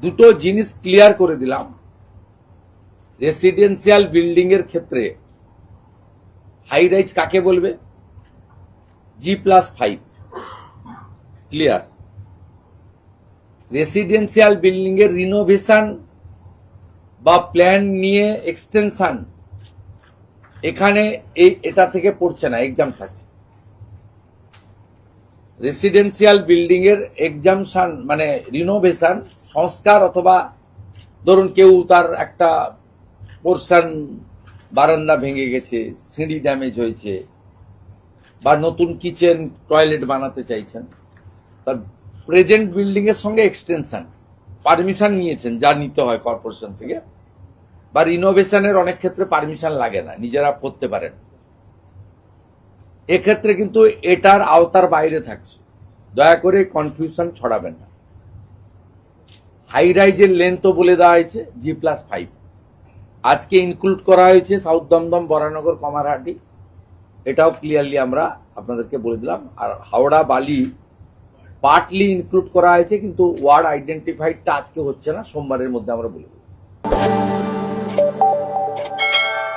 দুটো জিনিস ক্লিয়ার করে দিলাম। রেসিডেন্সিয়াল বিল্ডিং এর ক্ষেত্রে হাই রাইজ কাকে বলবে? G+5 clear. রেসিডেন্সিয়াল বিল্ডিং এর রিনোভেশন বা প্ল্যান নিয়ে এক্সটেনশন এখানে এটা থেকে পড়ছে না, এক্সাম থাকছে। রেসিডেন্সিয়াল বিল্ডিং এর এক্সামশন মানে রিনোভেশন, সংস্কার, অথবা ধরুন কেউ তার একটা পোর্শন বারান্দা ভেঙে গেছে, সিঁড়ি ড্যামেজ হয়েছে, বা নতুন কিচেন টয়লেট বানাতে চাইছেন, তার প্রেজেন্ট বিল্ডিং এর সঙ্গে এক্সটেনশন পারমিশন নিয়েছেন, যা নিতে হয় কর্পোরেশন থেকে, বা রিনোভেশনের অনেক ক্ষেত্রে পারমিশন লাগে না, নিজেরা করতে পারেন, এক্ষেত্রে কিন্তু এটার আওতার বাইরে থাকছে। দয়া করে কনফিউশন ছড়াবেন না। হাই রাইজের লেন্থও বলে দেওয়া হয়েছে G+5, আজকে ইনক্লুড করা হয়েছে সাউথ দমদম, বরানগর, কমারহাটি, এটাও ক্লিয়ারলি আমরা আপনাদেরকে বলে দিলাম। আর হাওড়া, বালি পার্টলি ইনক্লুড করা হয়েছে, কিন্তু ওয়ার্ড আইডেন্টিফাইডটা আজকে হচ্ছে না, সোমবারের মধ্যে আমরা বলে দেব।